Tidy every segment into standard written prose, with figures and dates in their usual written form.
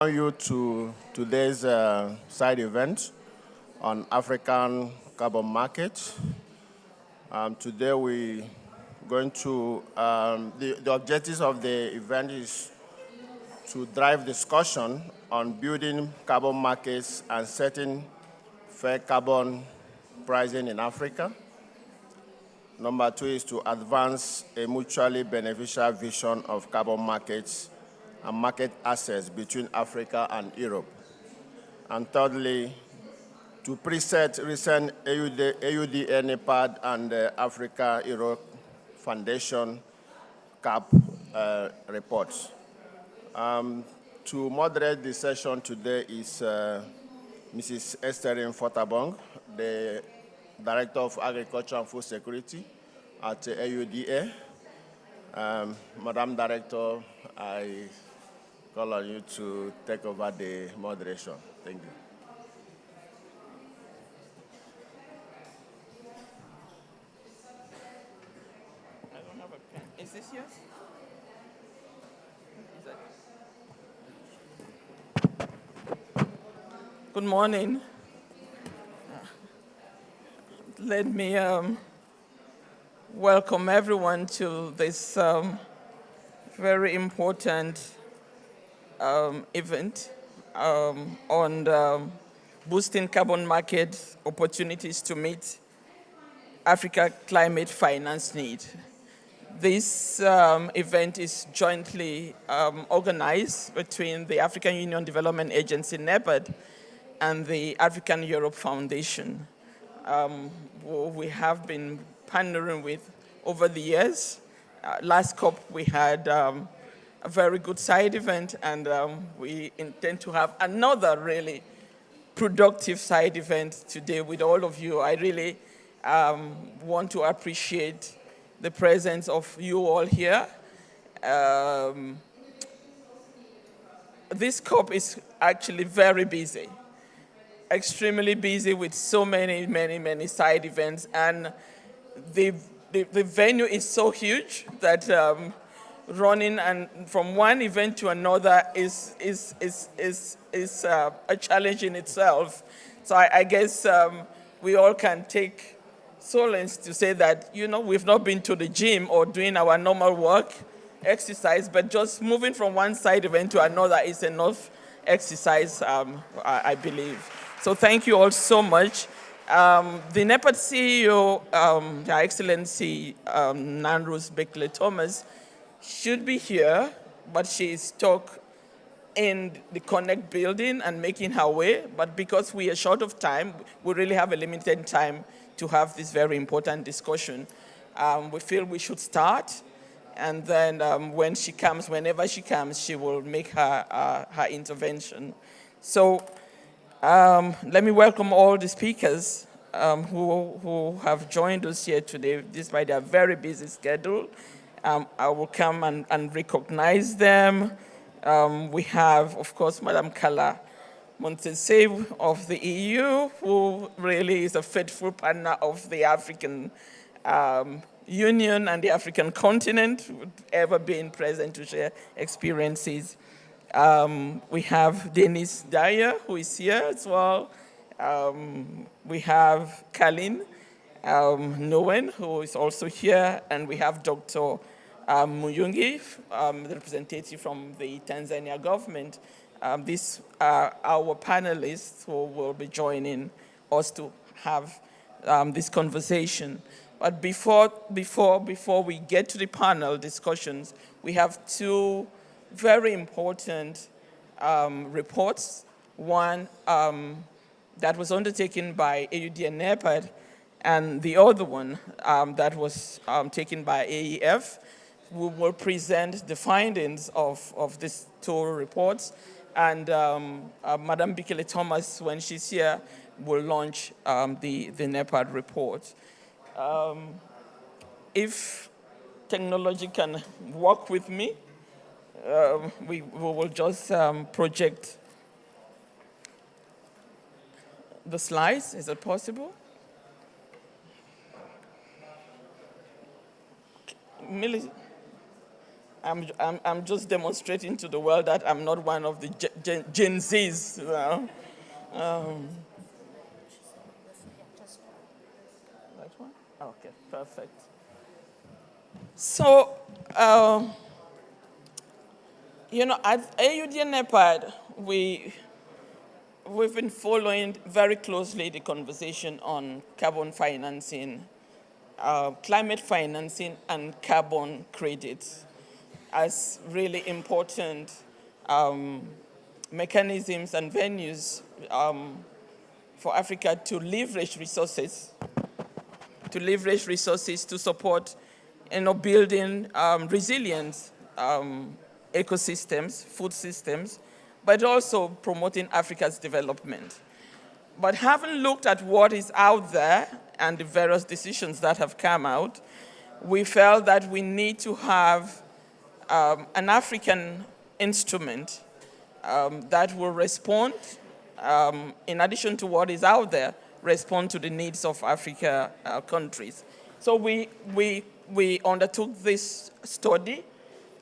You to today's side event on African carbon market. Today we going to, the objectives of the event is to drive discussion on building carbon markets and setting fair carbon pricing in Africa. Number two is to advance a mutually beneficial vision of carbon markets and market access between Africa and Europe. And thirdly, to preset recent AUDA-NEPAD and the Africa-Europe Foundation CAP reports. To moderate the session today is Mrs. Estherine Fortabong, the Director of Agriculture and Food Security at AUDA. Madam Director, I call on you to take over the moderation. Thank you. I don't have a pen. Is this yours? Good morning. Let me welcome everyone to this very important event on boosting carbon market opportunities to meet Africa climate finance need. This event is jointly organized between the African Union Development Agency, NEPAD, and the African Europe Foundation. We have been partnering with over the years. Last COP, we had a very good side event, and we intend to have another really productive side event today with all of you. I really want to appreciate the presence of you all here. This COP is actually very busy, extremely busy with so many side events, and the venue is so huge that running and from one event to another is a challenge in itself. So I guess we all can take solace to say that, we've not been to the gym or doing our normal work, exercise, but just moving from one side event to another is enough exercise, I believe. So thank you all so much. The NEPAD CEO, Her Excellency Nandrus Bekele-Thomas, should be here, but she is stuck in the Connect building and making her way. But because we are short of time, we really have a limited time to have this very important discussion. We feel we should start, and then whenever she comes, she will make her intervention. So let me welcome all the speakers who have joined us here today, despite their very busy schedule. I will come and recognize them. We have, of course, Madam Kala Monteseb of the EU, who really is a faithful partner of the African Union and the African continent, ever been present to share experiences. We have Dennis Dyer, who is here as well. We have Kalin Nowen, who is also here, and we have Dr. Muyungi, the representative from the Tanzania government. These are our panelists who will be joining us to have this conversation. But before we get to the panel discussions, we have two very important reports. One that was undertaken by AUDA-NEPAD, and the other one that was taken by AEF. We will present the findings of these two reports, and Madam Bekele-Thomas, when she's here, will launch the NEPAD report. If technology can work with me, we will just project the slides. Is it possible? I'm just demonstrating to the world that I'm not one of the Gen Zs. You know? That one? Okay, perfect. So, at AUDA-NEPAD, we've been following very closely the conversation on carbon financing, climate financing, and carbon credits as really important mechanisms and venues for Africa to leverage resources to support, building resilient ecosystems, food systems, but also promoting Africa's development. But having looked at what is out there and the various decisions that have come out, we felt that we need to have an African instrument that will respond, in addition to what is out there, respond to the needs of Africa countries. So we undertook this study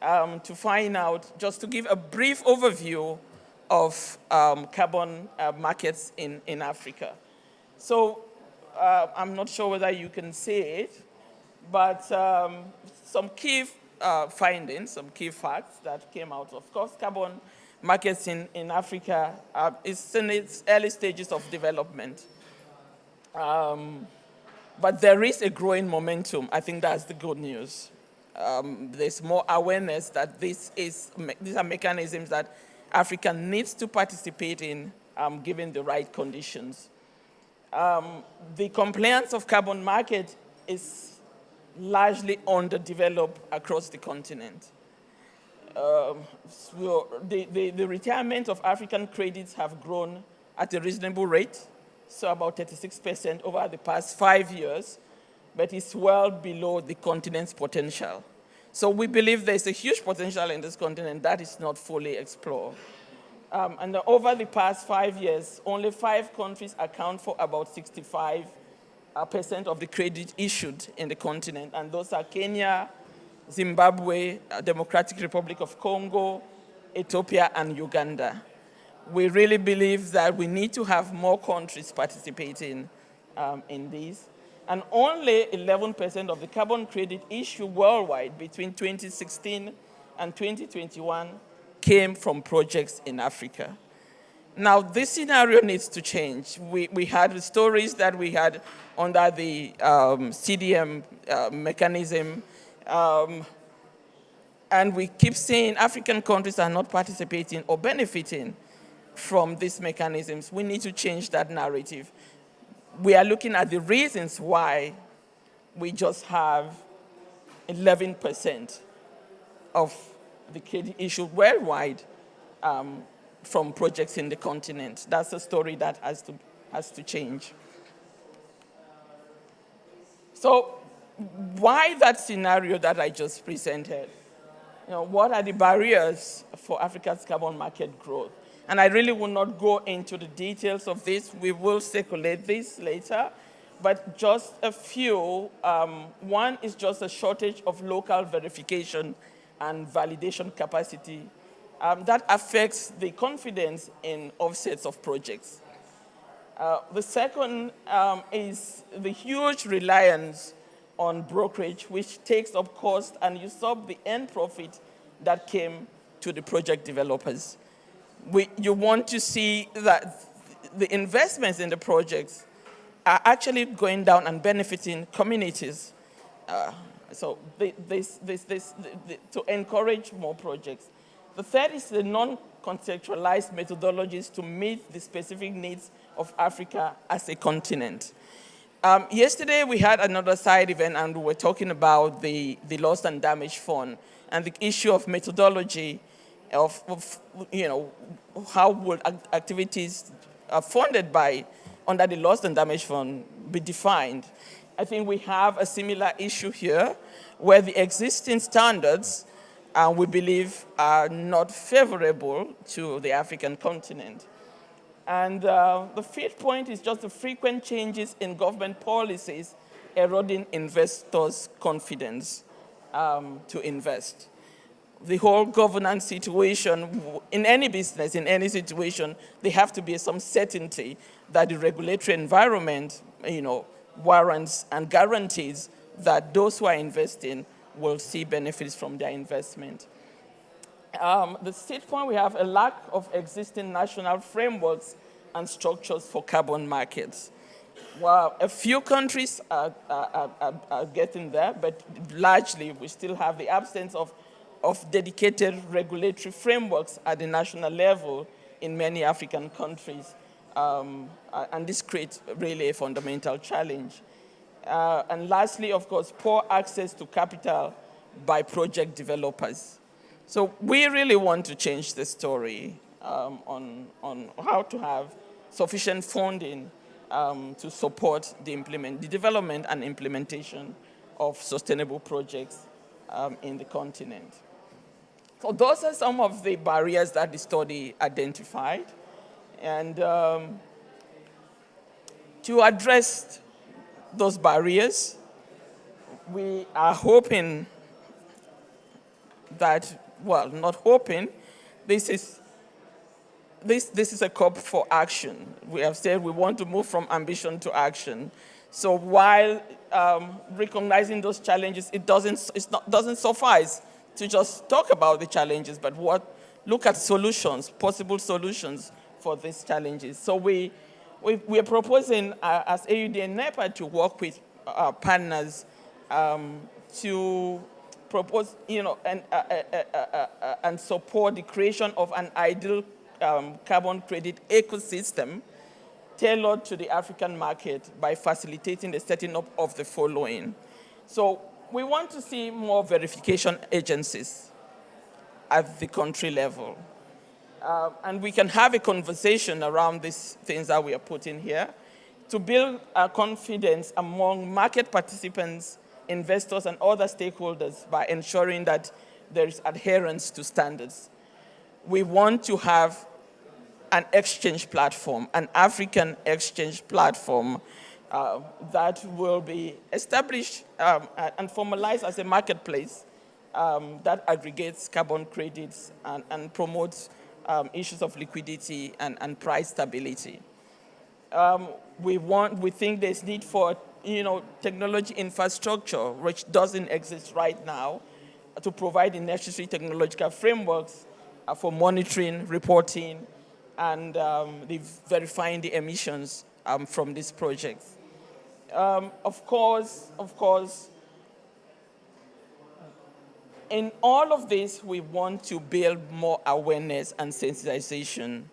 to find out, just to give a brief overview of carbon markets in Africa. So I'm not sure whether you can see it, but some key findings, some key facts that came out. Of course, carbon markets in Africa is in its early stages of development. But there is a growing momentum. I think that's the good news. There's more awareness that these are mechanisms that Africa needs to participate in, given the right conditions. The compliance of carbon market is largely underdeveloped across the continent. So the retirement of African credits have grown at a reasonable rate, so about 36% over the past 5 years, but it's well below the continent's potential. So we believe there's a huge potential in this continent that is not fully explored. And over the past 5 years, only 5 countries account for about 65% of the credit issued in the continent, and those are Kenya, Zimbabwe, Democratic Republic of Congo, Ethiopia, and Uganda. We really believe that we need to have more countries participating in these. And only 11% of the carbon credit issued worldwide between 2016 and 2021 came from projects in Africa. Now, this scenario needs to change. We had the stories that we had under the CDM mechanism, and we keep saying African countries are not participating or benefiting from these mechanisms. We need to change that narrative. We are looking at the reasons why we just have 11% of the credit issued worldwide from projects in the continent. That's a story that has to change. So why that scenario that I just presented? What are the barriers for Africa's carbon market growth? And I really will not go into the details of this. We will circulate this later. But just a few. One is just a shortage of local verification and validation capacity that affects the confidence in offsets of projects. The second is the huge reliance on brokerage, which takes up cost and usurps the end profit that came to the project developers. You want to see that the investments in the projects are actually going down and benefiting communities. To encourage more projects. The third is the non-contextualized methodologies to meet the specific needs of Africa as a continent. Yesterday, we had another side event, and we were talking about the lost and damaged fund and the issue of methodology of how would activities funded under the lost and damaged fund be defined. I think we have a similar issue here, where the existing standards, we believe, are not favorable to the African continent. And the fifth point is just the frequent changes in government policies eroding investors' confidence to invest. the whole governance situation in any business, in any situation, there have to be some certainty that the regulatory environment, warrants and guarantees that those who are investing will see benefits from their investment. The sixth point, we have a lack of existing national frameworks and structures for carbon markets. Well, a few countries are getting there, but largely we still have the absence of dedicated regulatory frameworks at the national level in many African countries. And this creates really a fundamental challenge. And lastly, of course, poor access to capital by project developers. So we really want to change the story on how to have sufficient funding to support the development and implementation of sustainable projects in the continent. So those are some of the barriers that the study identified. And to address those barriers, we are hoping that, well, not hoping, this is a call for action. We have said we want to move from ambition to action. So while recognizing those challenges, it doesn't suffice to just talk about the challenges, but look at solutions, possible solutions for these challenges. So we are proposing as AUDA-NEPAD to work with our partners to propose, and support the creation of an ideal carbon credit ecosystem tailored to the African market by facilitating the setting up of the following. So we want to see more verification agencies at the country level. And we can have a conversation around these things that we are putting here to build confidence among market participants, investors, and other stakeholders by ensuring that there is adherence to standards. We want to have an exchange platform, an African exchange platform that will be established and formalized as a marketplace that aggregates carbon credits and promotes issues of liquidity and price stability. We think there's need for technology infrastructure, which doesn't exist right now, to provide the necessary technological frameworks for monitoring, reporting, and verifying the emissions from these projects. Of course, in all of this, we want to build more awareness and sensitization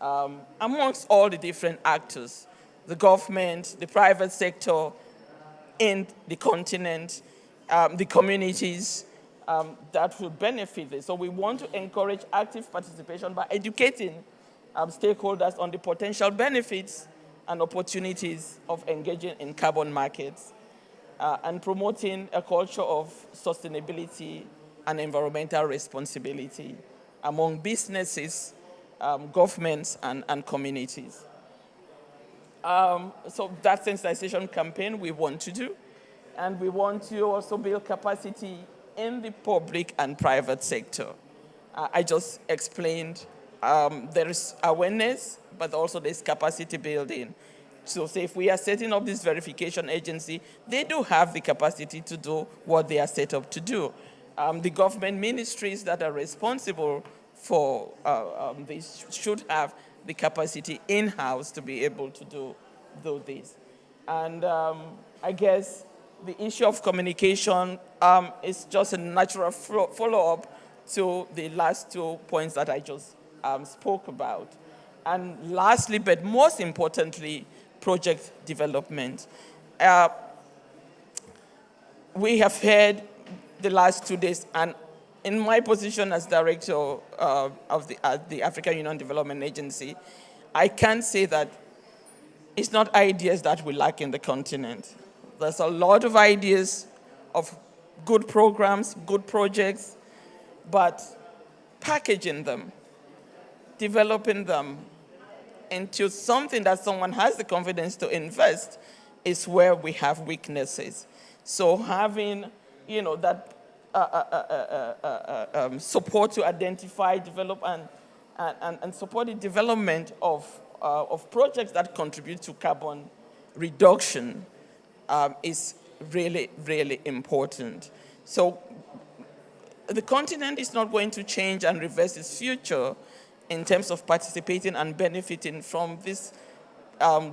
amongst all the different actors, the government, the private sector, in the continent, the communities that will benefit this. So we want to encourage active participation by educating stakeholders on the potential benefits and opportunities of engaging in carbon markets and promoting a culture of sustainability and environmental responsibility among businesses, governments, and communities. So that sensitization campaign we want to do, and we want to also build capacity in the public and private sector. I just explained there is awareness, but also there's capacity building. So say if we are setting up this verification agency, they do have the capacity to do what they are set up to do. The government ministries that are responsible for this should have the capacity in-house to be able to do this. And I guess the issue of communication is just a natural follow-up to the last 2 points that I just spoke about. And lastly, but most importantly, project development. We have heard the last 2 days, and in my position as director of the African Union Development Agency, I can say that it's not ideas that we lack in the continent. There's a lot of ideas of good programs, good projects, but packaging them, developing them into something that someone has the confidence to invest is where we have weaknesses. So having, that support to identify, develop, and support the development of projects that contribute to carbon reduction is really, really important. So the continent is not going to change and reverse its future in terms of participating and benefiting from this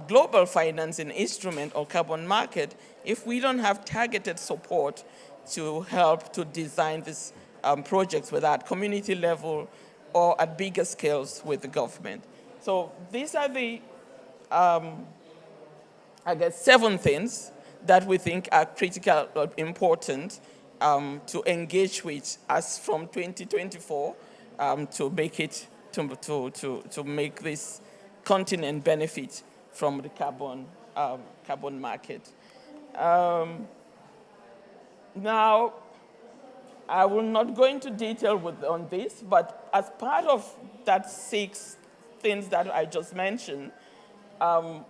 global financing instrument or carbon market if we don't have targeted support to help to design these projects, whether at community level or at bigger scales with the government. So these are the, I guess, 7 things that we think are critical or important to engage with as from 2024 to make it, to make this continent benefit from the carbon market. Now, I will not go into detail on this, but as part of that 6 things that I just mentioned,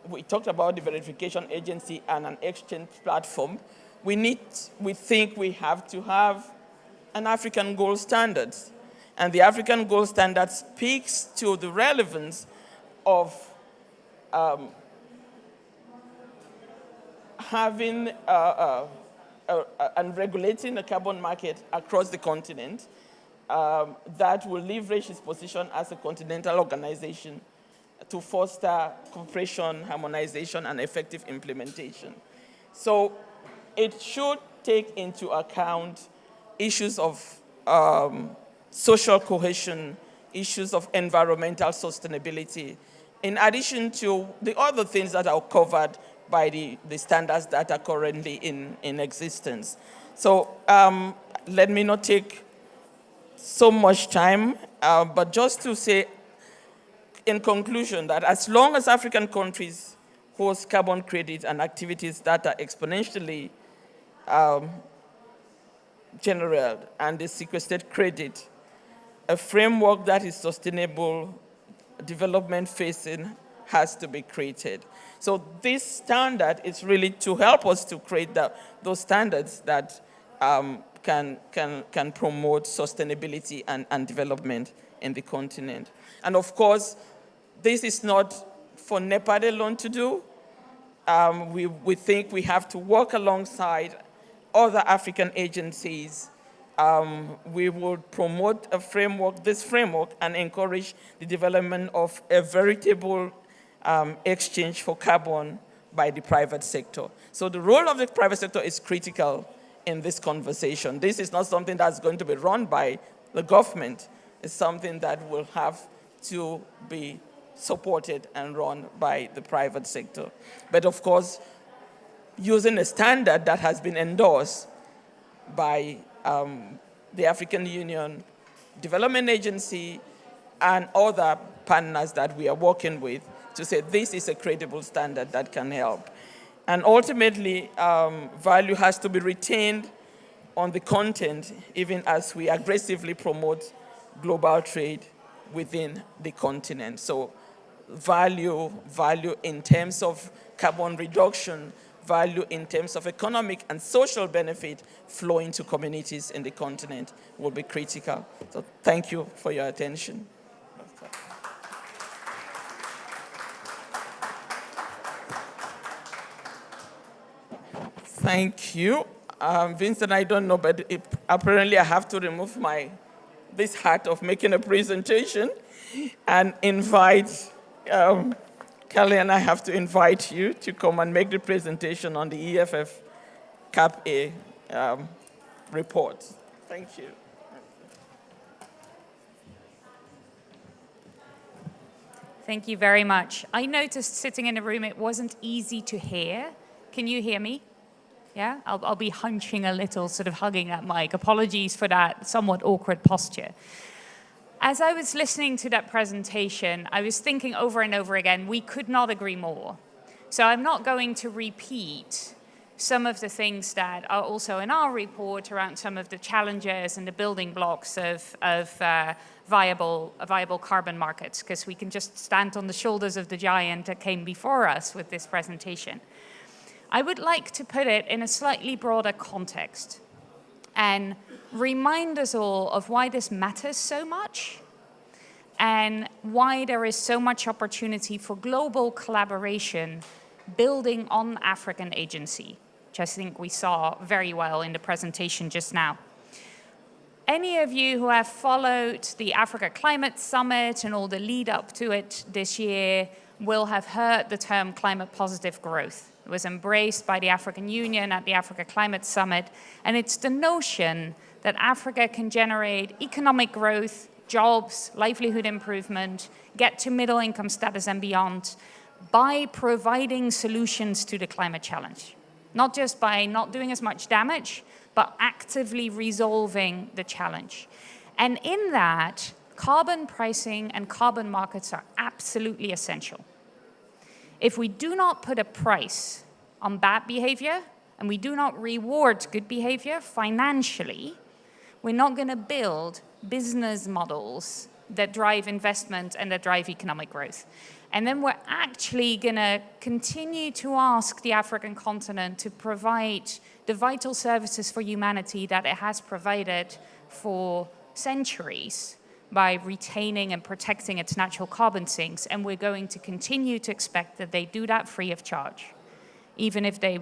we talked about the verification agency and an exchange platform. We think we have to have an African gold standard. And the African gold standard speaks to the relevance of having and regulating the carbon market across the continent that will leverage its position as a continental organization to foster cooperation, harmonization, and effective implementation. So it should take into account issues of social cohesion, issues of environmental sustainability, in addition to the other things that are covered by the standards that are currently in existence. So let me not take so much time, but just to say in conclusion that as long as African countries host carbon credit and activities that are exponentially generated and the sequestered credit, a framework that is sustainable, development facing has to be created. So this standard is really to help us to create those standards that can promote sustainability and development in the continent. And of course, this is not for NEPAD alone to do. We think we have to work alongside other African agencies. We will promote this framework, and encourage the development of a veritable exchange for carbon by the private sector. So the role of the private sector is critical in this conversation. This is not something that's going to be run by the government. It's something that will have to be supported and run by the private sector. But of course, using a standard that has been endorsed by the African Union Development Agency and other partners that we are working with to say this is a credible standard that can help. And ultimately, value has to be retained on the content, even as we aggressively promote global trade within the continent. So value in terms of carbon reduction, value in terms of economic and social benefit flowing to communities in the continent will be critical. So thank you for your attention. Thank you. Vincent, I don't know, but apparently I have to remove this hat of making a presentation and invite, Kelly and I have to invite you to come and make the presentation on the EFF CAP-A report. Thank you. Thank you very much. I noticed sitting in the room, it wasn't easy to hear. Can you hear me? Yeah, I'll be hunching a little, sort of hugging that mic. Apologies for that somewhat awkward posture. As I was listening to that presentation, I was thinking over and over again, we could not agree more. So I'm not going to repeat some of the things that are also in our report around some of the challenges and the building blocks of viable carbon markets, because we can just stand on the shoulders of the giant that came before us with this presentation. I would like to put it in a slightly broader context and remind us all of why this matters so much and why there is so much opportunity for global collaboration building on African agency, which I think we saw very well in the presentation just now. Any of you who have followed the Africa Climate Summit and all the lead up to it this year will have heard the term climate positive growth. It was embraced by the African Union at the Africa Climate Summit, and it's the notion that Africa can generate economic growth, jobs, livelihood improvement, get to middle income status and beyond by providing solutions to the climate challenge. Not just by not doing as much damage, but actively resolving the challenge. And in that, carbon pricing and carbon markets are absolutely essential. If we do not put a price on bad behavior, and we do not reward good behavior financially, we're not going to build business models that drive investment and that drive economic growth. And then we're actually going to continue to ask the African continent to provide the vital services for humanity that it has provided for centuries by retaining and protecting its natural carbon sinks. And we're going to continue to expect that they do that free of charge, even if they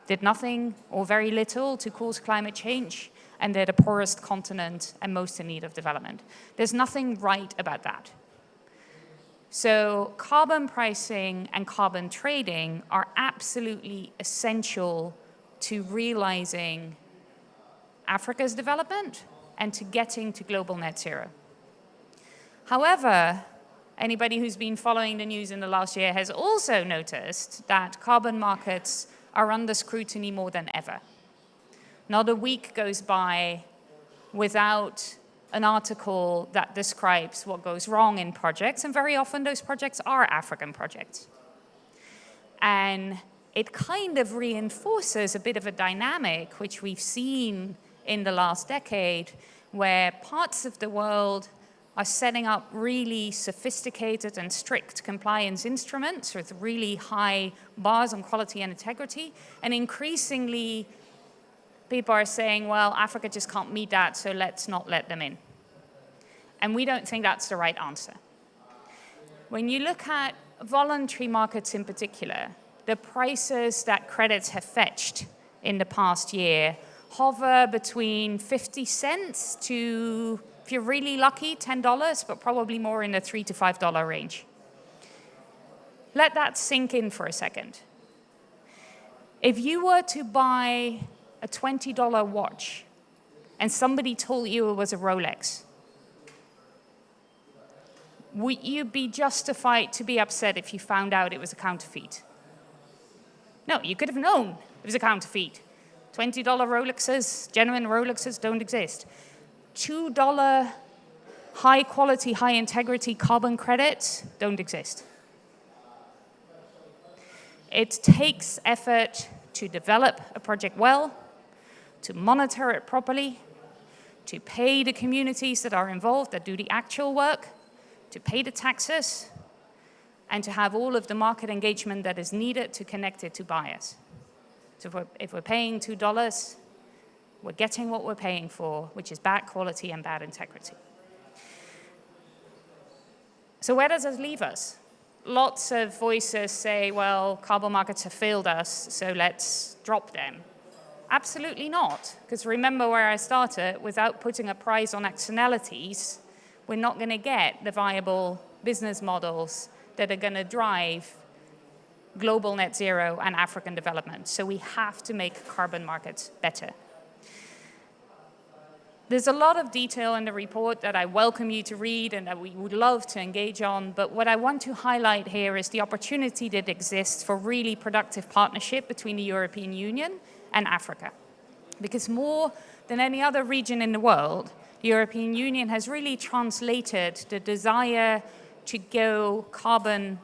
did nothing or very little to cause climate change, and they're the poorest continent and most in need of development. There's nothing right about that. So carbon pricing and carbon trading are absolutely essential to realizing Africa's development and to getting to global net zero. However, anybody who's been following the news in the last year has also noticed that carbon markets are under scrutiny more than ever. Not a week goes by without an article that describes what goes wrong in projects, and very often those projects are African projects. And it kind of reinforces a bit of a dynamic which we've seen in the last decade, where parts of the world are setting up really sophisticated and strict compliance instruments with really high bars on quality and integrity, and increasingly people are saying, well, Africa just can't meet that, so let's not let them in. And we don't think that's the right answer. When you look at voluntary markets in particular, the prices that credits have fetched in the past year hover between 50 cents to, if you're really lucky, $10, but probably more in the $3 to $5 range. Let that sink in for a second. If you were to buy a $20 watch and somebody told you it was a Rolex, would you be justified to be upset if you found out it was a counterfeit? No, you could have known it was a counterfeit. $20 Rolexes, genuine Rolexes don't exist. $2 high quality, high integrity carbon credits don't exist. It takes effort to develop a project well, to monitor it properly, to pay the communities that are involved, that do the actual work, to pay the taxes, and to have all of the market engagement that is needed to connect it to buyers. So if we're paying $2, we're getting what we're paying for, which is bad quality and bad integrity. So where does this leave us? Lots of voices say, well, carbon markets have failed us, so let's drop them. Absolutely not, because remember where I started, without putting a price on externalities, we're not going to get the viable business models that are going to drive global net zero and African development. So we have to make carbon markets better. There's a lot of detail in the report that I welcome you to read and that we would love to engage on, but what I want to highlight here is the opportunity that exists for really productive partnership between the European Union and Africa. Because more than any other region in the world, the European Union has really translated the desire to go carbon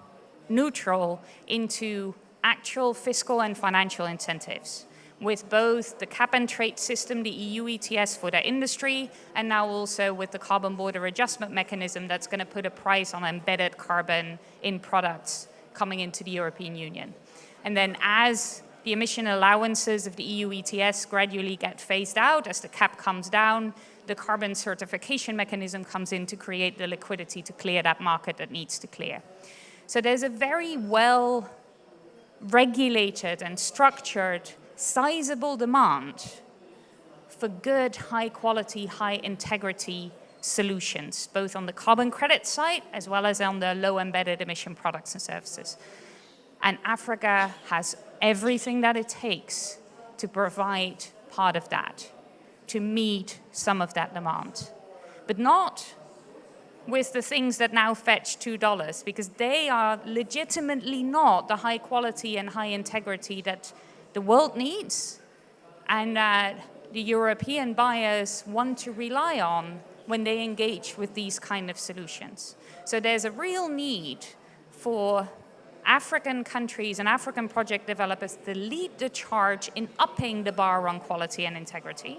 neutral into actual fiscal and financial incentives, with both the cap and trade system, the EU ETS for their industry, and now also with the carbon border adjustment mechanism that's going to put a price on embedded carbon in products coming into the European Union. And then as the emission allowances of the EU ETS gradually get phased out as the cap comes down. The carbon certification mechanism comes in to create the liquidity to clear that market that needs to clear. So there's a very well regulated and structured, sizable demand for good, high quality, high integrity solutions, both on the carbon credit side as well as on the low embedded emission products and services. And Africa has everything that it takes to provide part of that, to meet some of that demand. But not with the things that now fetch $2, because they are legitimately not the high quality and high integrity that the world needs and that the European buyers want to rely on when they engage with these kind of solutions. So there's a real need for African countries and African project developers to lead the charge in upping the bar on quality and integrity,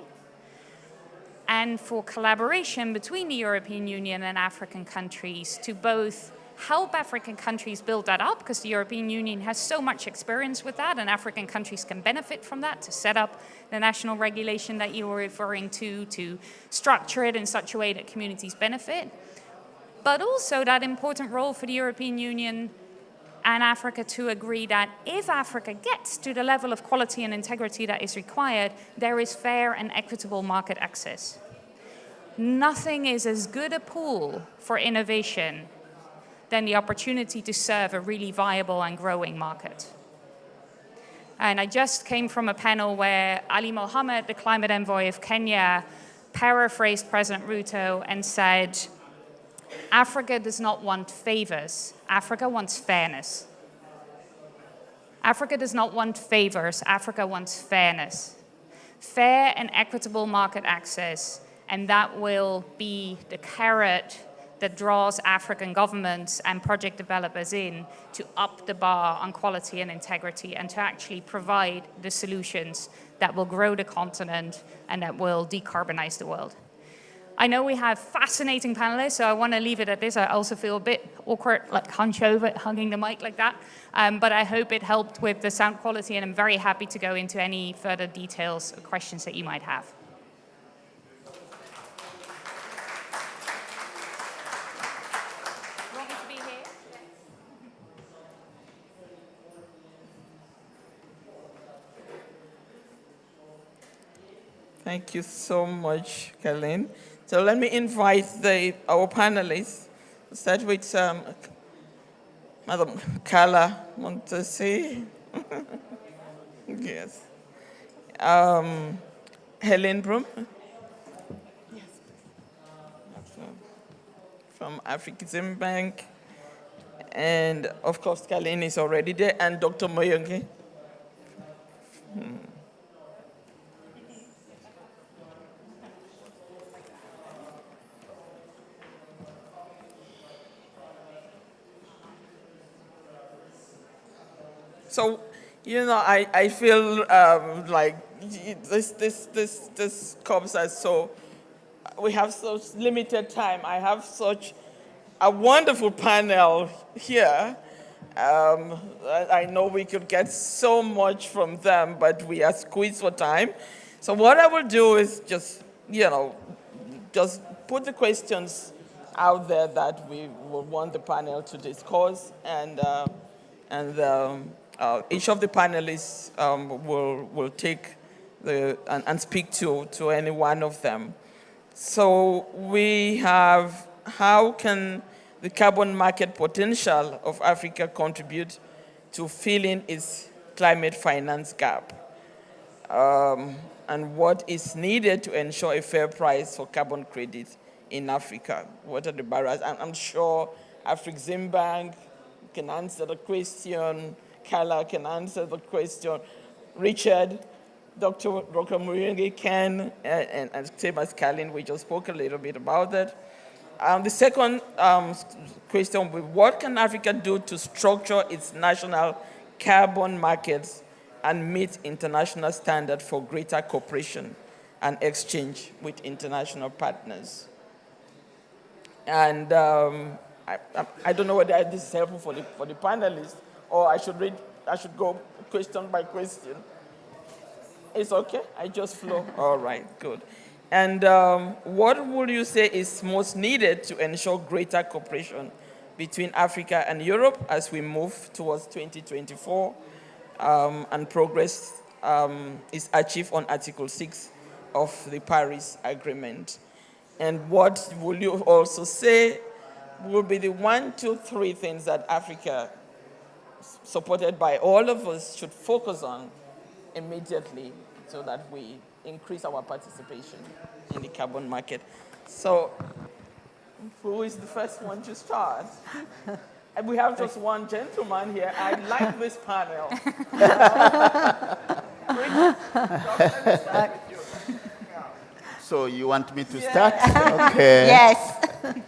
and for collaboration between the European Union and African countries to both help African countries build that up, because the European Union has so much experience with that, and African countries can benefit from that, to set up the national regulation that you were referring to structure it in such a way that communities benefit. But also that important role for the European Union and Africa to agree that if Africa gets to the level of quality and integrity that is required, there is fair and equitable market access. Nothing is as good a pool for innovation than the opportunity to serve a really viable and growing market. And I just came from a panel where Ali Mohammed, the climate envoy of Kenya, paraphrased President Ruto and said, Africa does not want favors, Africa wants fairness. Africa does not want favors, Africa wants fairness. Fair and equitable market access, and that will be the carrot that draws African governments and project developers in to up the bar on quality and integrity and to actually provide the solutions that will grow the continent and that will decarbonize the world. I know we have fascinating panelists, so I want to leave it at this. I also feel a bit awkward, like hunched over, hugging the mic like that. But I hope it helped with the sound quality, and I'm very happy to go into any further details or questions that you might have. Want me to be here? Thank you so much, Colleen. So let me invite our panelists. Start with Madam Carla Montesi. Yes. Helen Broom. Yes. From Afrexim Bank. And of course, Colleen is already there, and Dr. Moyonge. So, you know, I feel like this COPs are so, we have such limited time. I have such a wonderful panel here. I know we could get so much from them, but we are squeezed for time. So what I will do is just, just put the questions out there that we will want the panel to discuss, and each of the panelists will take and speak to any one of them. So we have, how can the carbon market potential of Africa contribute to filling its climate finance gap? And what is needed to ensure a fair price for carbon credits in Africa? What are the barriers? I'm sure Afrexim Bank can answer the question. Carla can answer the question. Richard, Dr. Muyenge can, and same as Colleen, we just spoke a little bit about that. The second question, what can Africa do to structure its national carbon markets and meet international standards for greater cooperation and exchange with international partners? And I don't know whether this is helpful for the panelists, or I should go question by question. It's okay? I just flow? All right, good. And what would you say is most needed to ensure greater cooperation between Africa and Europe as we move towards 2024 and progress is achieved on Article 6 of the Paris Agreement? And what will you also say will be the 1, 2, 3 things that Africa, supported by all of us, should focus on immediately so that we increase our participation in the carbon market? So, who is the first one to start? And we have just one gentleman here. I like this panel. So you want me to start? Okay. Yes.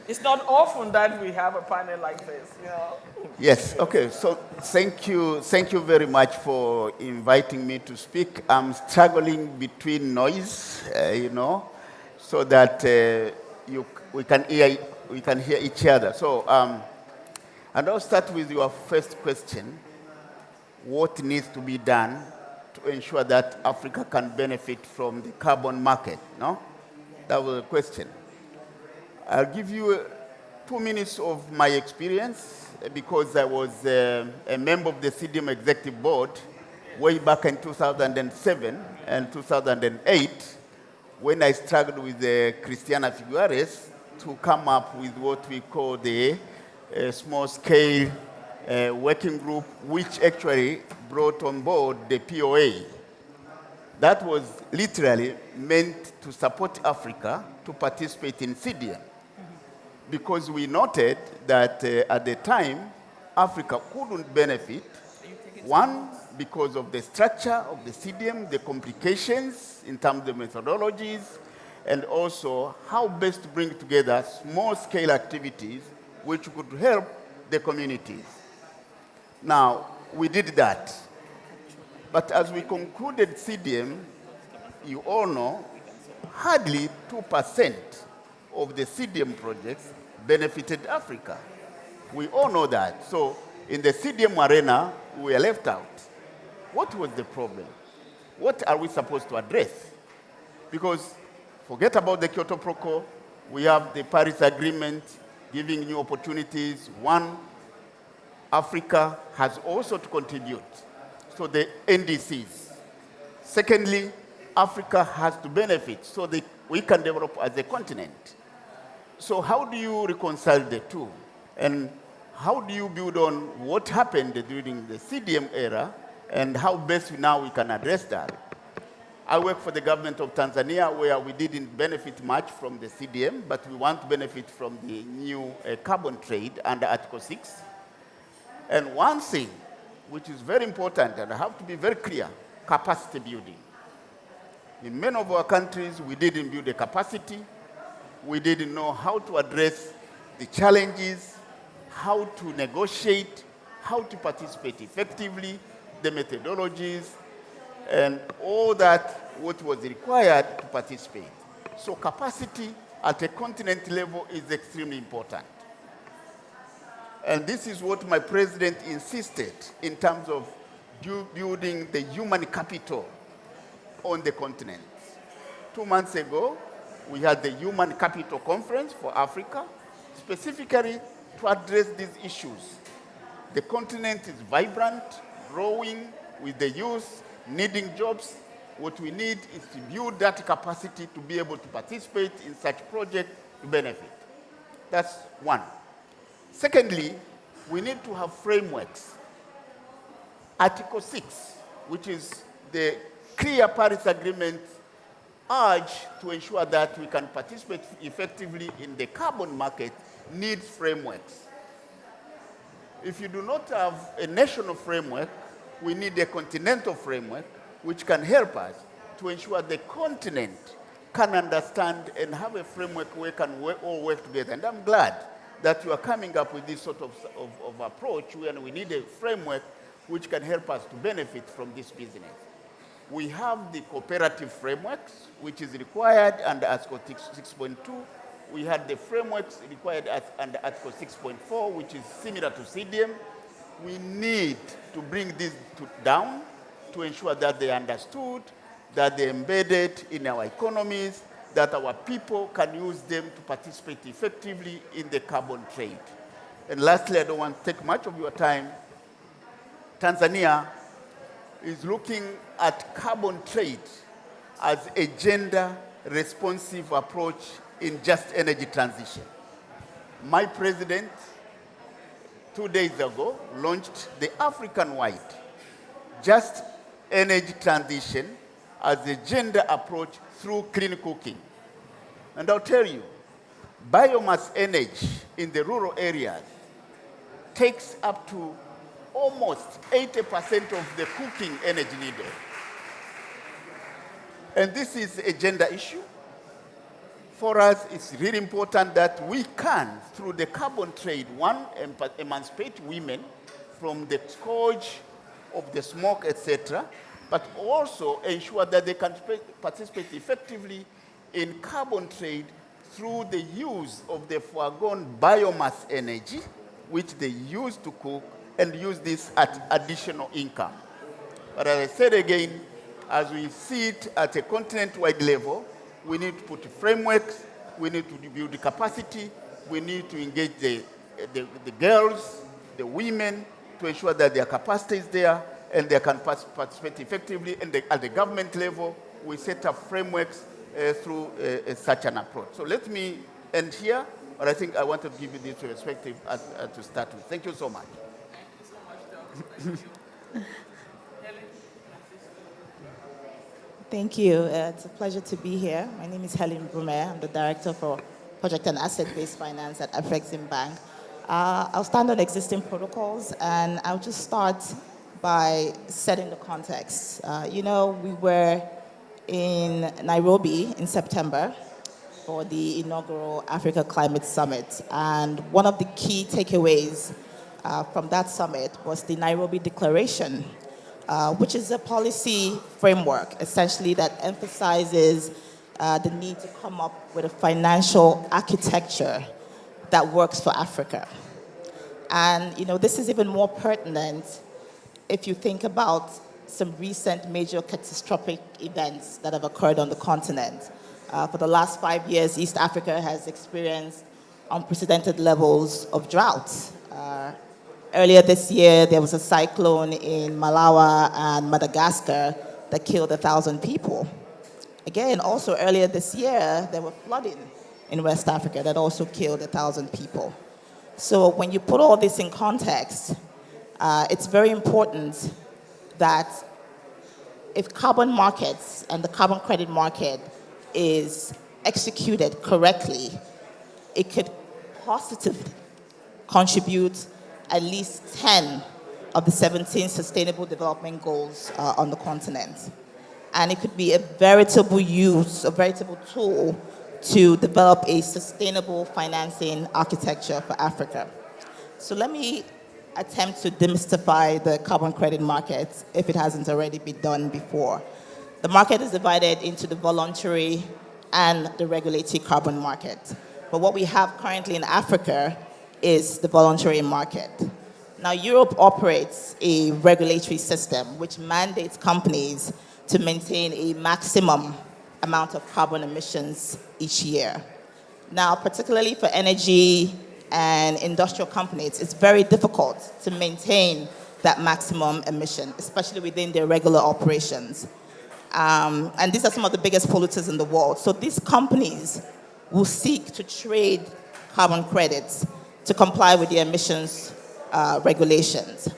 It's not often that we have a panel like this, you know. Yes, okay. So thank you very much for inviting me to speak. I'm struggling between noise, so that we can hear each other. So, and I'll start with your first question. What needs to be done to ensure that Africa can benefit from the carbon market, no? That was the question. I'll give you 2 minutes of my experience because I was a member of the CDM Executive Board way back in 2007 and 2008 when I struggled with Christiana Figueres to come up with what we call the small-scale working group, which actually brought on board the POA. That was literally meant to support Africa to participate in CDM. Because we noted that at the time, Africa couldn't benefit. One, because of the structure of the CDM, the complications in terms of methodologies, and also how best to bring together small-scale activities which could help the communities. Now, we did that. But as we concluded CDM, you all know, hardly 2% of the CDM projects benefited Africa. We all know that. So in the CDM arena, we were left out. What was the problem? What are we supposed to address? Because forget about the Kyoto Protocol, we have the Paris Agreement giving new opportunities. One, Africa has also to contribute. So the NDCs. Secondly, Africa has to benefit so that we can develop as a continent. So how do you reconcile the two? And how do you build on what happened during the CDM era and how best now we can address that? I work for the government of Tanzania where we didn't benefit much from the CDM, but we want to benefit from the new carbon trade under Article 6. And one thing which is very important, and I have to be very clear, capacity building. In many of our countries, we didn't build the capacity. We didn't know how to address the challenges, how to negotiate, how to participate effectively, the methodologies, and all that what was required to participate. So capacity at a continent level is extremely important. And this is what my president insisted in terms of building the human capital on the continent. 2 months ago, we had the Human Capital Conference for Africa, specifically to address these issues. The continent is vibrant, growing, with the youth needing jobs. What we need is to build that capacity to be able to participate in such projects to benefit. That's one. Secondly, we need to have frameworks. Article 6, which is the clear Paris Agreement urge to ensure that we can participate effectively in the carbon market, needs frameworks. If you do not have a national framework, we need a continental framework which can help us to ensure the continent can understand and have a framework where we can all work together. And I'm glad that you are coming up with this sort of approach when we need a framework which can help us to benefit from this business. We have the cooperative frameworks, which is required under Article 6.2. We had the frameworks required under Article 6.4, which is similar to CDM. we need to bring this down to ensure that they understood, that they're embedded in our economies, that our people can use them to participate effectively in the carbon trade. And lastly, I don't want to take much of your time. Tanzania is looking at carbon trade as a gender-responsive approach in just energy transition. My president, 2 days ago, launched the African-wide just energy transition as a gender approach through clean cooking. And I'll tell you, biomass energy in the rural areas takes up to almost 80% of the cooking energy needed. And this is a gender issue. For us, it's really important that we can, through the carbon trade, one, emancipate women from the scourge of the smoke, etc., but also ensure that they can participate effectively in carbon trade through the use of the foregone biomass energy, which they use to cook, and use this at additional income. But as I said again, as we see it at a continent-wide level, we need to put frameworks, we need to build the capacity, we need to engage the girls, the women, to ensure that their capacity is there and they can participate effectively. And at the government level, we set up frameworks through such an approach. So let me end here, but I think I wanted to give you this perspective to start with. Thank you so much. Thank you. It's a pleasure to be here. My name is Helen Brumer. I'm the Director for Project and Asset-Based Finance at Afrexim Bank. I'll stand on existing protocols, and I'll just start by setting the context. We were in Nairobi in September for the inaugural Africa Climate Summit, and one of the key takeaways from that summit was the Nairobi Declaration, which is a policy framework, essentially, that emphasizes the need to come up with a financial architecture that works for Africa. And, this is even more pertinent if you think about some recent major catastrophic events that have occurred on the continent. For the last 5 years, East Africa has experienced unprecedented levels of drought. Earlier this year, there was a cyclone in Malawi and Madagascar that killed 1,000 people. Again, also earlier this year, there were flooding in West Africa that also killed 1,000 people. So when you put all this in context, it's very important that if carbon markets and the carbon credit market is executed correctly, it could positively contribute at least 10 of the 17 Sustainable Development Goals on the continent. And it could be a veritable tool to develop a sustainable financing architecture for Africa. So let me attempt to demystify the carbon credit market if it hasn't already been done before. The market is divided into the voluntary and the regulatory carbon market. But what we have currently in Africa is the voluntary market. Now, Europe operates a regulatory system which mandates companies to maintain a maximum amount of carbon emissions each year. Now, particularly for energy and industrial companies, it's very difficult to maintain that maximum emission, especially within their regular operations. And these are some of the biggest polluters in the world. So these companies will seek to trade carbon credits to comply with the emissions regulations.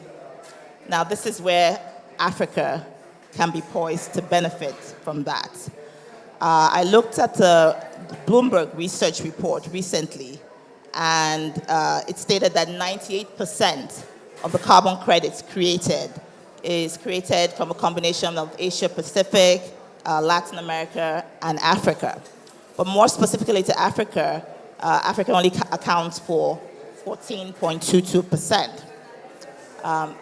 Now, this is where Africa can be poised to benefit from that. I looked at the Bloomberg research report recently, and it stated that 98% of the carbon credits created is created from a combination of Asia Pacific, Latin America, and Africa. But more specifically to Africa, Africa only accounts for 14.22%.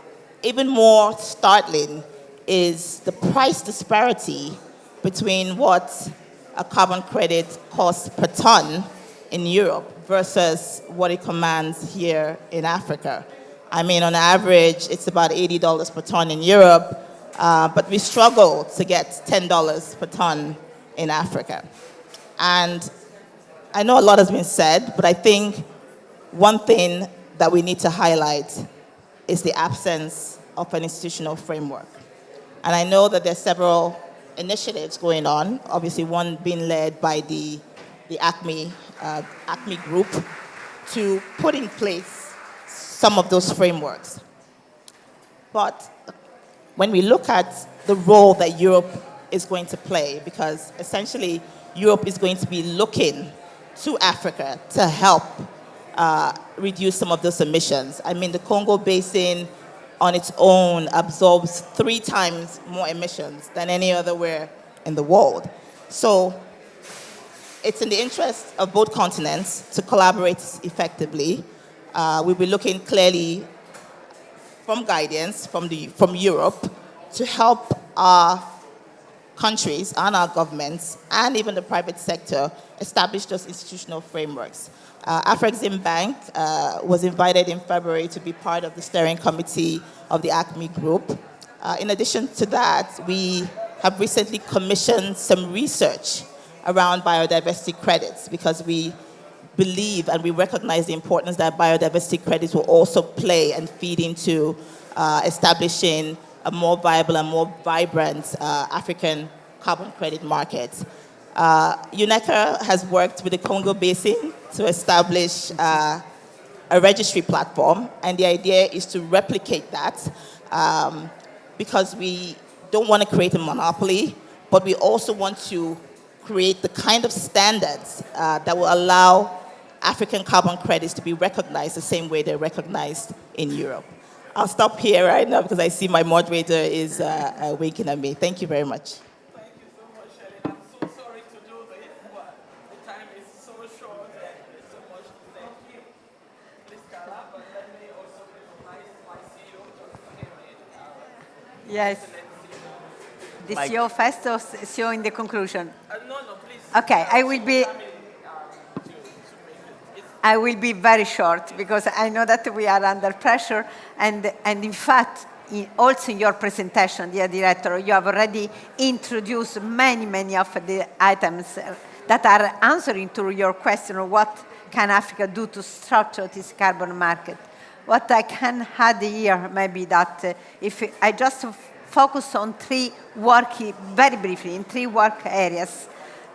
Even more startling is the price disparity between what a carbon credit costs per ton in Europe versus what it commands here in Africa. I mean, on average, it's about $80 per ton in Europe, but we struggle to get $10 per ton in Africa. And I know a lot has been said, but I think one thing that we need to highlight is the absence of an institutional framework. And I know that there's several initiatives going on, obviously one being led by the ACME group to put in place some of those frameworks. But when we look at the role that Europe is going to play, because essentially Europe is going to be looking to Africa to help reduce some of those emissions. I mean, the Congo Basin on its own absorbs 3 times more emissions than any other where in the world. So it's in the interest of both continents to collaborate effectively. We'll be looking clearly from guidance from Europe to help our countries and our governments and even the private sector establish those institutional frameworks. Afrexim Bank was invited in February to be part of the steering committee of the ACME group. In addition to that, we have recently commissioned some research around biodiversity credits because we believe and we recognize the importance that biodiversity credits will also play and feed into establishing a more viable and more vibrant African carbon credit market. UNECA has worked with the Congo Basin to establish a registry platform, and the idea is to replicate that because we don't want to create a monopoly, but we also want to create the kind of standards that will allow African carbon credits to be recognized the same way they're recognized in Europe. I'll stop here right now because I see my moderator is winking at me. Thank you very much. Thank you so much, Helen. I'm so sorry to do this, but the time is so short and there's so much to thank you. Please, Carla, but let me also recognize my CEO, Dr. Henry. Yes. The CEO first or CEO in the conclusion? No, please. Okay, I will be very short because I know that we are under pressure, and in fact, also in your presentation, dear director, you have already introduced many of the items that are answering to your question of what can Africa do to structure this carbon market. What I can add here maybe that if I just focus on very briefly, in 3 work areas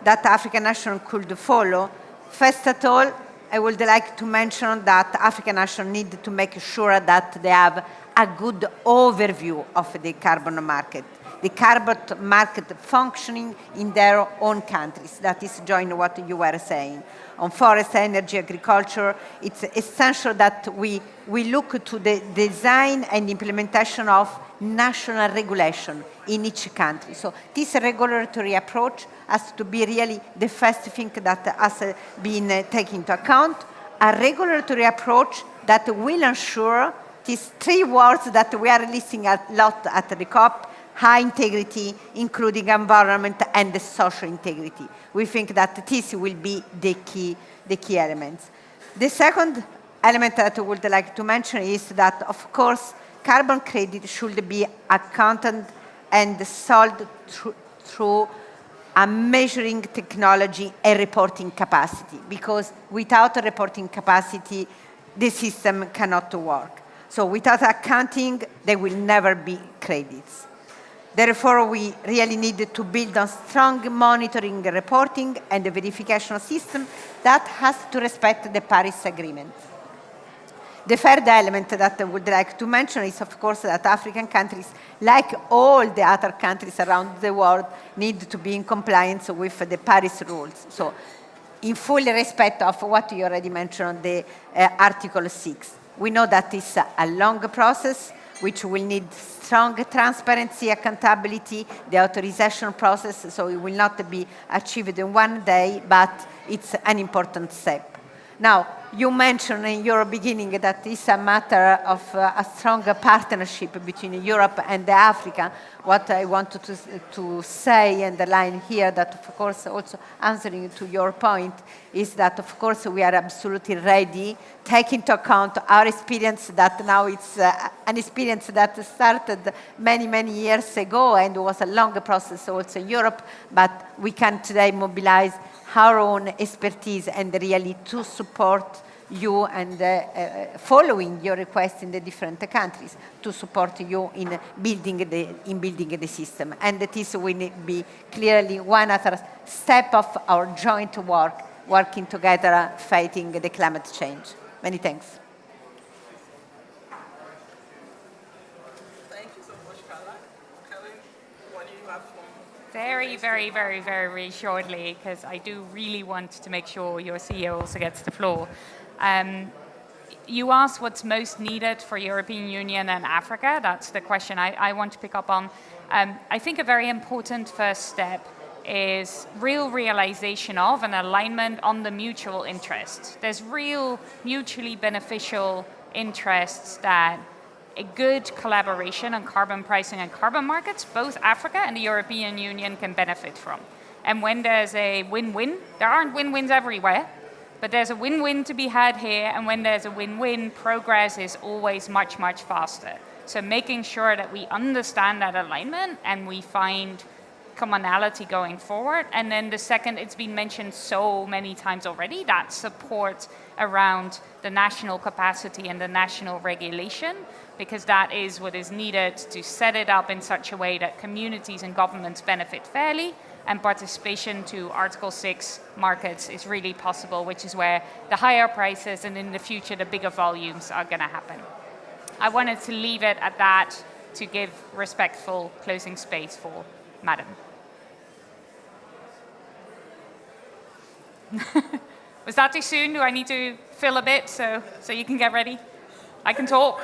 that African nations could follow. First of all, I would like to mention that African nations need to make sure that they have a good overview of the carbon market, the carbon market functioning in their own countries. That is joining what you were saying. On forest, energy, agriculture, it's essential that we look to the design and implementation of national regulation in each country. So this regulatory approach has to be really the first thing that has been taken into account, a regulatory approach that will ensure these 3 words that we are listing a lot at the COP: high integrity, including environment and the social integrity. We think that this will be the key elements. The second element that I would like to mention is that, of course, carbon credit should be accounted and sold through a measuring technology and reporting capacity, because without a reporting capacity, the system cannot work. So without accounting, there will never be credits. Therefore, we really need to build on strong monitoring, reporting, and a verification system that has to respect the Paris Agreement. The third element that I would like to mention is, of course, that African countries, like all the other countries around the world, need to be in compliance with the Paris rules. So, in full respect of what you already mentioned, the Article 6. We know that it's a long process, which will need strong transparency, accountability, the authorization process, so it will not be achieved in one day, but it's an important step. Now, you mentioned in your beginning that it's a matter of a stronger partnership between Europe and Africa. What I wanted to say and the line here that, of course, also answering to your point, is that, of course, we are absolutely ready, take into account our experience that now it's an experience that started many, many years ago and was a long process also in Europe, but we can today mobilize our own expertise and really to support you and following your requests in the different countries to support you in building the system. And that is will be clearly one other step of our joint work, working together, fighting the climate change. Many thanks. Thank you so much, Carla. Helen, what do you have for Very, very, very, very shortly, because I do really want to make sure your CEO also gets the floor. You asked what's most needed for European Union and Africa. That's the question I want to pick up on. I think a very important first step is real realization of an alignment on the mutual interest. There's real mutually beneficial interests that a good collaboration on carbon pricing and carbon markets, both Africa and the European Union can benefit from. And when there's a win-win, there aren't win-wins everywhere, but there's a win-win to be had here, and when there's a win-win, progress is always much, much faster. So making sure that we understand that alignment and we find commonality going forward. And then the second, it's been mentioned so many times already, that support around the national capacity and the national regulation, because that is what is needed to set it up in such a way that communities and governments benefit fairly, and participation to Article 6 markets is really possible, which is where the higher prices and in the future the bigger volumes are going to happen. I wanted to leave it at that to give respectful closing space for Madam. Was that too soon? Do I need to fill a bit so you can get ready? I can talk.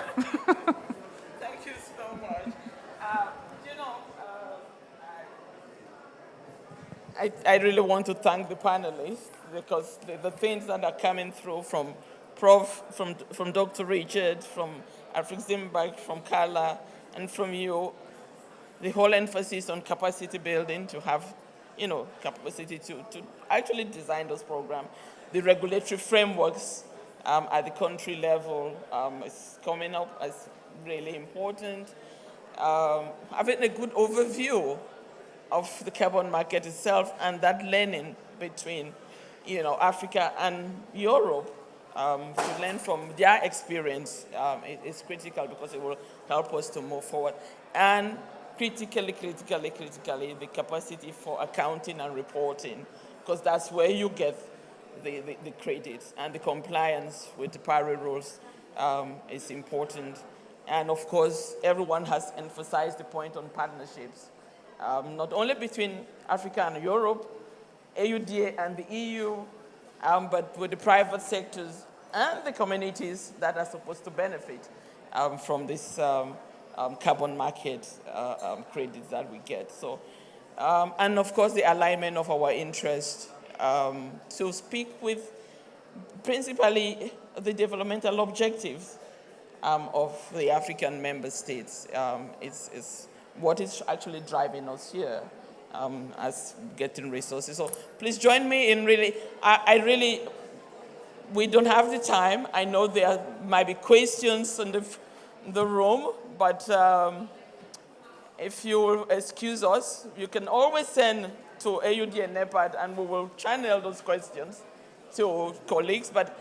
Thank you so much. I really want to thank the panelists, because the things that are coming through from Prof, from Dr. Richard, from Africa Zimberg, from Carla, and from you, the whole emphasis on capacity building to have, capacity to actually design those programs. The regulatory frameworks at the country level is coming up as really important. Having a good overview of the carbon market itself and that learning between, Africa and Europe to learn from their experience is critical, because it will help us to move forward. And critically, the capacity for accounting and reporting, because that's where you get the credits, and the compliance with the Paris rules is important. And of course, everyone has emphasized the point on partnerships, not only between Africa and Europe, AUDA and the EU, but with the private sectors and the communities that are supposed to benefit from this carbon market credits that we get. So, and of course, the alignment of our interests to speak with principally the developmental objectives of the African member states is what is actually driving us here as getting resources. So please join me in really, we don't have the time. I know there might be questions in the room, but if you will excuse us, you can always send to AUDA-NEPAD, and we will channel those questions to colleagues. But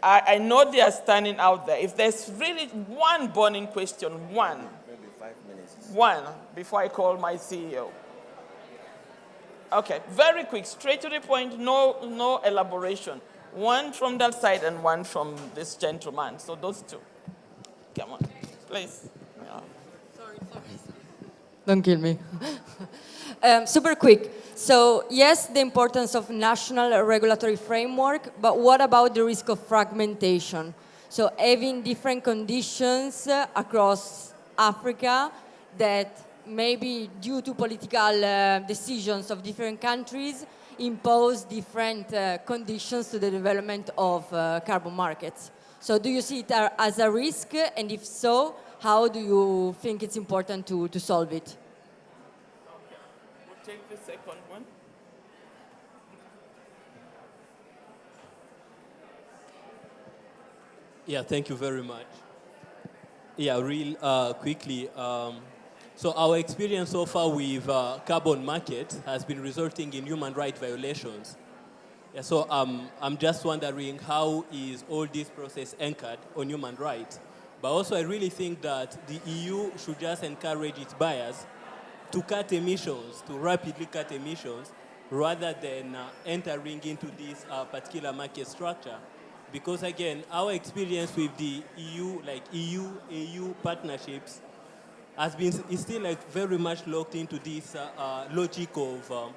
I know they are standing out there. If there's really one burning question, one. Maybe 5 minutes. One, before I call my CEO. Okay, very quick, straight to the point, no elaboration. One from that side and one from this gentleman. So those two. Come on, please. Yeah. Sorry. Don't kill me. Super quick. So yes, the importance of national regulatory framework, but what about the risk of fragmentation? So having different conditions across Africa that maybe due to political decisions of different countries impose different conditions to the development of carbon markets. So do you see it as a risk? And if so, how do you think it's important to solve it? We'll take the second one. Yeah, thank you very much. Yeah, real quickly. So our experience so far with carbon market has been resulting in human rights violations. Yeah, so I'm just wondering how is all this process anchored on human rights? But also I really think that the EU should just encourage its buyers to cut emissions, to rapidly cut emissions, rather than entering into this particular market structure. Because again, our experience with the EU, like EU-AU partnerships, is still like very much locked into this logic of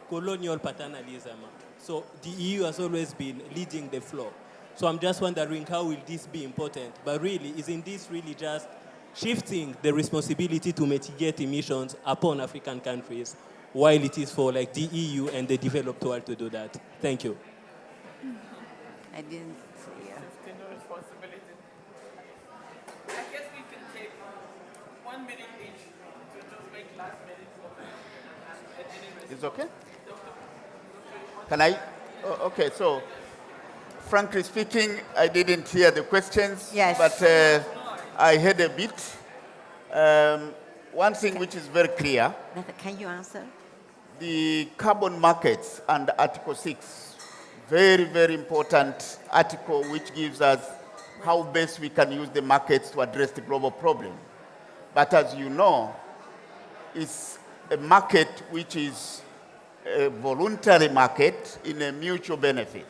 colonial paternalism. So the EU has always been leading the flow. So I'm just wondering how will this be important? But really, isn't this really just shifting the responsibility to mitigate emissions upon African countries, while it is for like the EU and the developed world to do that? Thank you. I didn't see. Shifting the responsibility. I guess we can take 1 minute each to just make last minute comments. It's okay? Can I? Oh, okay, so frankly speaking, I didn't hear the questions, Yes. but I heard a bit. One thing which is very clear, Can you answer? the carbon markets and Article 6, very, very important article which gives us how best we can use the markets to address the global problem. But as you know, it's a market which is a voluntary market in a mutual benefit.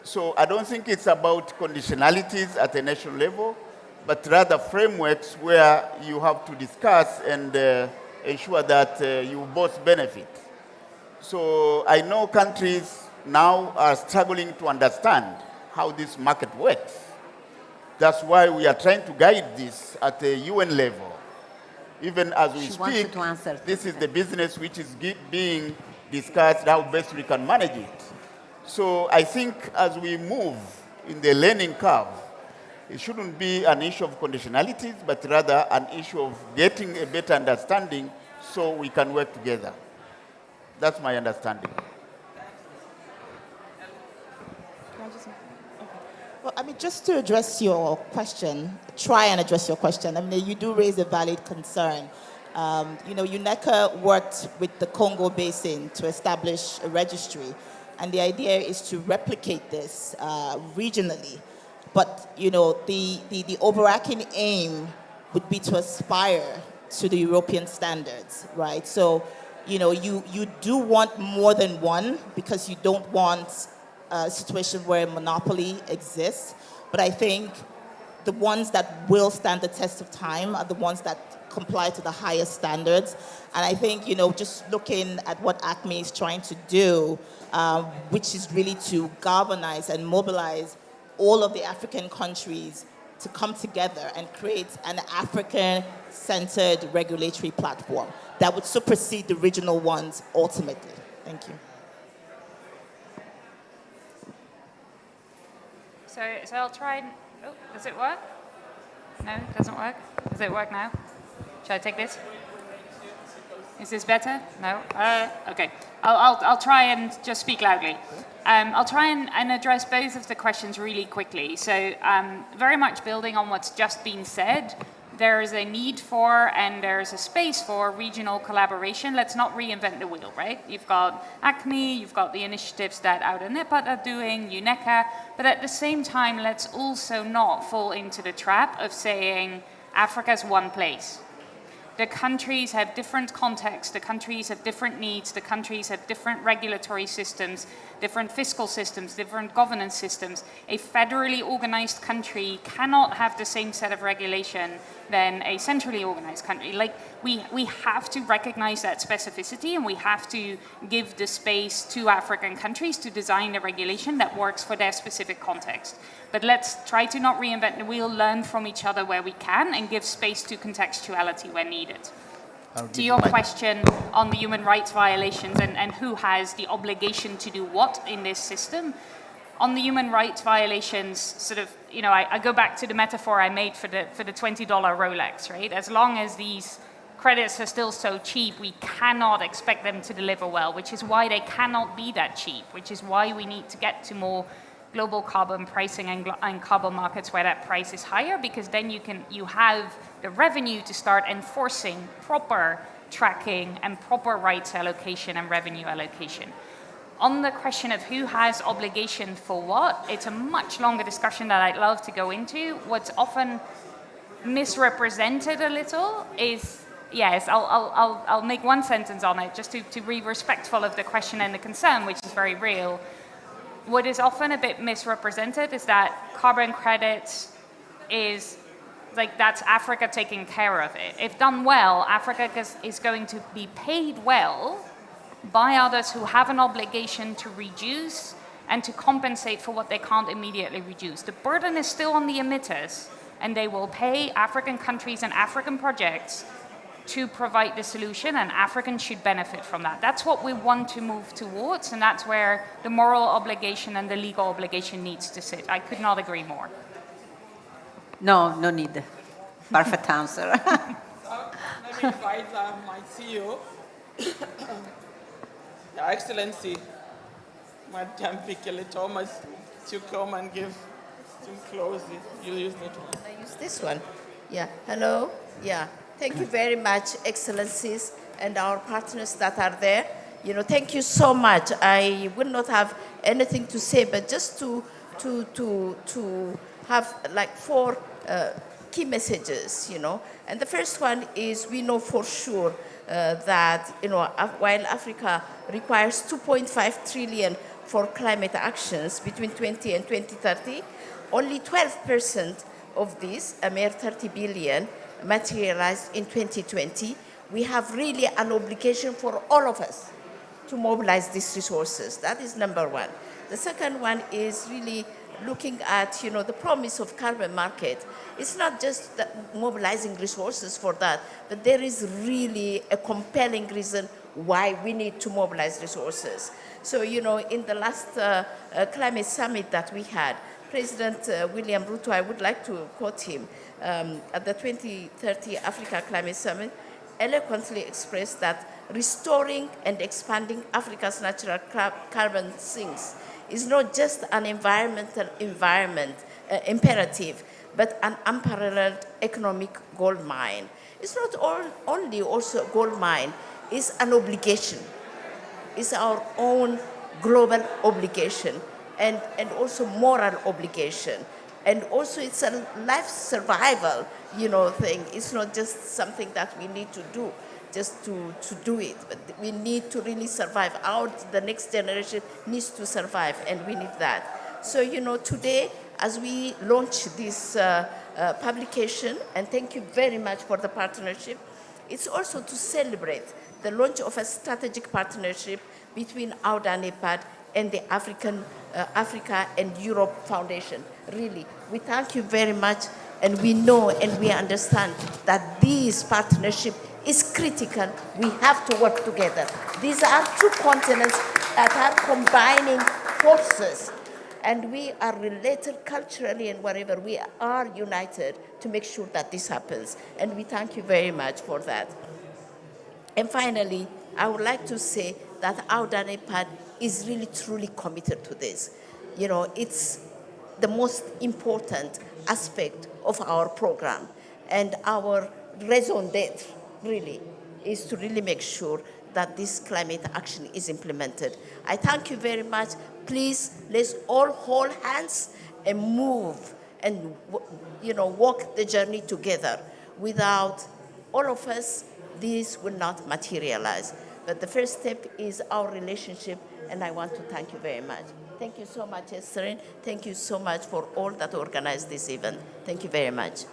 So I don't think it's about conditionalities at a national level, but rather frameworks where you have to discuss and ensure that you both benefit. So I know countries now are struggling to understand how this market works. That's why we are trying to guide this at the UN level. Even as we speak, this is the business which is being discussed, how best we can manage it. So I think as we move in the learning curve, it shouldn't be an issue of conditionalities, but rather an issue of getting a better understanding so we can work together. That's my understanding. Well, I mean, just to address your question, try and address your question. I mean, you do raise a valid concern. You know, UNECA worked with the Congo Basin to establish a registry, and the idea is to replicate this regionally. But, you know, the overarching aim would be to aspire to the European standards, right? So, you know, you do want more than one because you don't want a situation where monopoly exists. But I think the ones that will stand the test of time are the ones that comply to the highest standards. And I think, you know, just looking at what ACME is trying to do, which is really to galvanize and mobilize all of the African countries to come together and create an African-centered regulatory platform that would supersede the regional ones ultimately. Thank you. So I'll try and, oh, does it work? No, it doesn't work. Does it work now? Should I take this? Is this better? No? Okay. I'll try and just speak loudly. I'll try and address both of the questions really quickly. So very much building on what's just been said, there is a need for and there is a space for regional collaboration. Let's not reinvent the wheel, right? You've got ACME, you've got the initiatives that AUDA-NEPAD are doing, UNECA, but at the same time, let's also not fall into the trap of saying Africa's one place. The countries have different contexts, the countries have different needs, the countries have different regulatory systems, different fiscal systems, different governance systems. A federally organized country cannot have the same set of regulation than a centrally organized country. Like, we have to recognize that specificity, and we have to give the space to African countries to design the regulation that works for their specific context. But let's try to not reinvent the wheel, learn from each other where we can, and give space to contextuality where needed. To your question on the human rights violations and who has the obligation to do what in this system, on the human rights violations, sort of, you know, I go back to the metaphor I made for the $20 Rolex, right? As long as these credits are still so cheap, we cannot expect them to deliver well, which is why they cannot be that cheap, which is why we need to get to more global carbon pricing and carbon markets where that price is higher, because then you have the revenue to start enforcing proper tracking and proper rights allocation and revenue allocation. On the question of who has obligation for what, it's a much longer discussion that I'd love to go into. What's often misrepresented a little is, yes, I'll make one sentence on it just to be respectful of the question and the concern, which is very real. What is often a bit misrepresented is that carbon credits is like that's Africa taking care of it. If done well, Africa is going to be paid well by others who have an obligation to reduce and to compensate for what they can't immediately reduce. The burden is still on the emitters, and they will pay African countries and African projects to provide the solution, and Africans should benefit from that. That's what we want to move towards, and that's where the moral obligation and the legal obligation needs to sit. I could not agree more. No, no need. Perfect answer. So let me invite my CEO, Your Excellency, Madame Pikele Thomas, to come and give some closing. You use that one. I use this one. Yeah. Hello. Yeah. Thank you very much, Excellencies, and our partners that are there. You know, thank you so much. I would not have anything to say, but just to have like 4 key messages, you know. And the first one is we know for sure that, you know, while Africa requires 2.5 trillion for climate actions between 20 and 2030, only 12% of this, a mere 30 billion, materialized in 2020. We have really an obligation for all of us to mobilize these resources. That is number one. The second one is really looking at, you know, the promise of carbon market. It's not just mobilizing resources for that, but there is really a compelling reason why we need to mobilize resources. So, you know, in the last climate summit that we had, President William Ruto, I would like to quote him, at the 2030 Africa Climate Summit, eloquently expressed that restoring and expanding Africa's natural carbon sinks is not just an environmental imperative, but an unparalleled economic gold mine. It's not only also a gold mine, it's an obligation. It's our own global obligation and also moral obligation. And also it's a life survival, you know, thing. It's not just something that we need to do just to do it, but we need to really survive. The next generation needs to survive, and we need that. So, you know, today, as we launch this publication, and thank you very much for the partnership, it's also to celebrate the launch of a strategic partnership between AUDA-NEPAD and the Africa and Europe Foundation. Really, we thank you very much, and we know and we understand that this partnership is critical. We have to work together. These are 2 continents that are combining forces, and we are related culturally and wherever. We are united to make sure that this happens, and we thank you very much for that. And finally, I would like to say that AUDA-NEPAD is really truly committed to this. You know, it's the most important aspect of our program, and our raison d'etre really is to really make sure that this climate action is implemented. I thank you very much. Please, let's all hold hands and move and, you know, walk the journey together. Without all of us, this will not materialize. But the first step is our relationship, and I want to thank you very much. Thank you so much, Esther. Thank you so much for all that organized this event. Thank you very much.